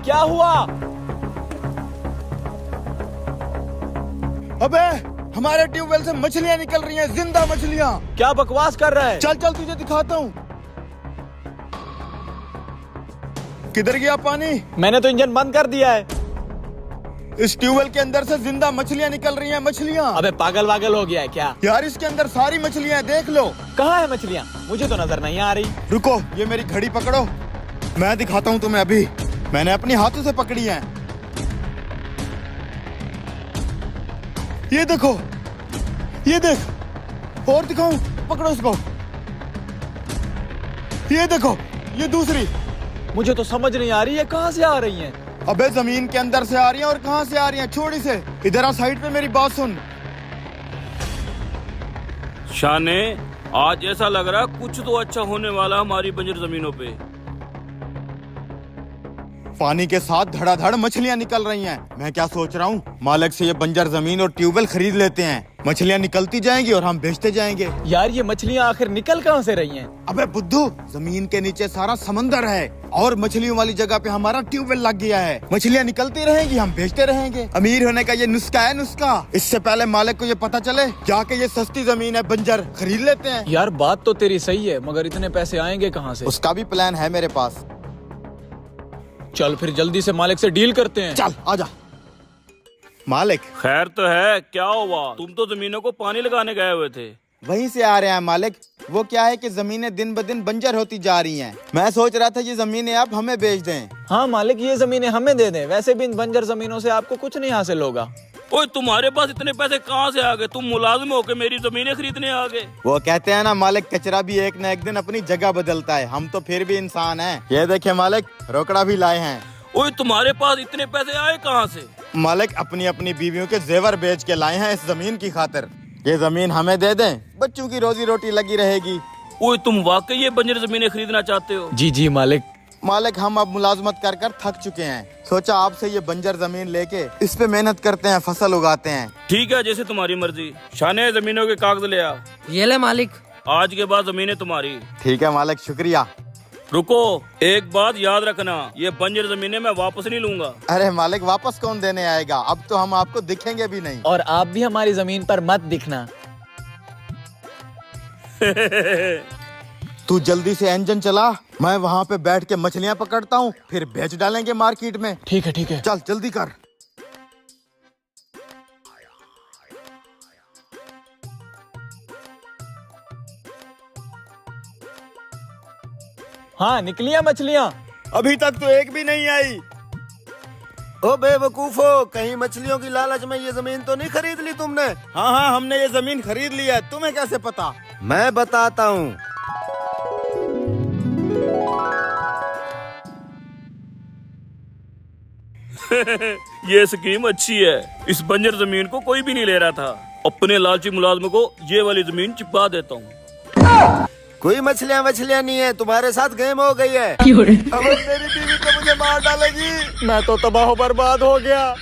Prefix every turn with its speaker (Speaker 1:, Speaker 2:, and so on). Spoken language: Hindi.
Speaker 1: क्या हुआ?
Speaker 2: अबे हमारे ट्यूबवेल से मछलियाँ निकल रही हैं, जिंदा मछलियाँ।
Speaker 1: क्या बकवास कर रहा है?
Speaker 2: चल चल तुझे दिखाता हूँ। किधर गया पानी?
Speaker 1: मैंने तो इंजन बंद कर दिया है।
Speaker 2: इस ट्यूबवेल के अंदर से जिंदा मछलियाँ निकल रही हैं, मछलियाँ।
Speaker 1: अबे पागल वागल हो गया है क्या?
Speaker 2: यार इसके अंदर सारी मछलियाँ हैं, देख लो।
Speaker 1: कहाँ है मछलियाँ? मुझे तो नजर नहीं आ रही।
Speaker 2: रुको, ये मेरी घड़ी पकड़ो, मैं दिखाता हूँ तुम्हें। अभी मैंने अपने हाथों से पकड़ी है। ये देखो, ये देख। और दिखाऊं? पकड़ो इसको। ये देखो, ये दूसरी।
Speaker 1: मुझे तो समझ नहीं आ रही है कहाँ से आ रही हैं।
Speaker 2: अबे जमीन के अंदर से आ रही हैं और कहाँ से आ रही हैं? छोड़ी से। इधर आ, साइड पे मेरी बात सुन।
Speaker 3: शाने, आज ऐसा लग रहा है कुछ तो अच्छा होने वाला हमारी बंजर जमीनों पे।
Speaker 2: पानी के साथ धड़ाधड़ मछलियाँ निकल रही हैं। मैं क्या सोच रहा हूँ, मालिक से ये बंजर जमीन और ट्यूबवेल खरीद लेते हैं। मछलियाँ निकलती जाएंगी और हम बेचते जाएंगे।
Speaker 1: यार ये मछलियाँ आखिर निकल कहाँ से रही हैं?
Speaker 2: अबे बुद्धू, जमीन के नीचे सारा समंदर है और मछलियों वाली जगह पे हमारा ट्यूबवेल लग गया है। मछलियाँ निकलती रहेंगी, हम बेचते रहेंगे। अमीर होने का ये नुस्खा है, नुस्खा। इससे पहले मालिक को ये पता चले जाके ये सस्ती जमीन है बंजर खरीद लेते हैं।
Speaker 1: यार बात तो तेरी सही है, मगर इतने पैसे आएंगे कहाँ से?
Speaker 2: उसका भी प्लान है मेरे पास।
Speaker 1: चल फिर जल्दी से मालिक से डील करते हैं।
Speaker 2: चल आजा। मालिक
Speaker 3: खैर तो है, क्या हुआ? तुम तो जमीनों को पानी लगाने गए हुए थे।
Speaker 2: वहीं से आ रहे हैं मालिक। वो क्या है कि जमीनें दिन ब दिन बंजर होती जा रही हैं। मैं सोच रहा था ये जमीनें आप हमें बेच दें।
Speaker 1: हाँ मालिक, ये जमीनें हमें दे दें। वैसे भी इन बंजर जमीनों से आपको कुछ नहीं हासिल होगा।
Speaker 3: ओए तुम्हारे पास इतने पैसे कहाँ से आ गए? तुम मुलाजिम होके मेरी जमीनें खरीदने आ गए।
Speaker 2: वो कहते हैं ना मालिक, कचरा भी एक न एक दिन अपनी जगह बदलता है। हम तो फिर भी इंसान हैं। ये देखिए मालिक, रोकड़ा भी लाए हैं।
Speaker 3: ओए तुम्हारे पास इतने पैसे आए कहाँ से?
Speaker 2: मालिक अपनी अपनी बीवियों के जेवर बेच के लाए हैं इस जमीन की खातिर। ये जमीन हमें दे दें, बच्चों की रोजी रोटी लगी रहेगी।
Speaker 3: ओए तुम वाकई ये बंजर जमीनें खरीदना चाहते हो?
Speaker 1: जी जी मालिक।
Speaker 2: मालिक हम अब मुलाजमत कर कर थक चुके हैं। सोचा आपसे ये बंजर जमीन लेके इस पे मेहनत करते हैं, फसल उगाते हैं।
Speaker 3: ठीक है, जैसे तुम्हारी मर्जी। शाने, जमीनों के कागज ले आ।
Speaker 4: ये ले मालिक।
Speaker 3: आज के बाद जमीनें तुम्हारी।
Speaker 2: ठीक है मालिक, शुक्रिया।
Speaker 3: रुको, एक बात याद रखना, ये बंजर जमीनें मैं वापस नहीं लूंगा।
Speaker 2: अरे मालिक, वापस कौन देने आएगा? अब तो हम आपको दिखेंगे भी नहीं।
Speaker 1: और आप भी हमारी जमीन पर मत दिखना।
Speaker 2: तू जल्दी से इंजन चला, मैं वहाँ पे बैठ के मछलियाँ पकड़ता हूँ, फिर बेच डालेंगे मार्केट में।
Speaker 1: ठीक है ठीक है।
Speaker 2: चल जल्दी कर।
Speaker 1: हाँ निकलिया मछलियाँ।
Speaker 2: अभी तक तो एक भी नहीं आई।
Speaker 5: ओ बेवकूफो, कहीं मछलियों की लालच में ये जमीन तो नहीं खरीद ली तुमने?
Speaker 2: हाँ हाँ, हमने ये जमीन खरीद ली है। तुम्हें कैसे पता?
Speaker 5: मैं बताता हूँ।
Speaker 3: ये स्कीम अच्छी है। इस बंजर जमीन को कोई भी नहीं ले रहा था। अपने लालची मुलाजम को ये वाली जमीन चिपका देता हूँ।
Speaker 5: कोई मछलियाँ नहीं है, तुम्हारे साथ गेम हो गई है।
Speaker 2: अब मेरी बीवी तो मुझे मार डालेगी।
Speaker 1: मैं तो तबाह बर्बाद हो गया।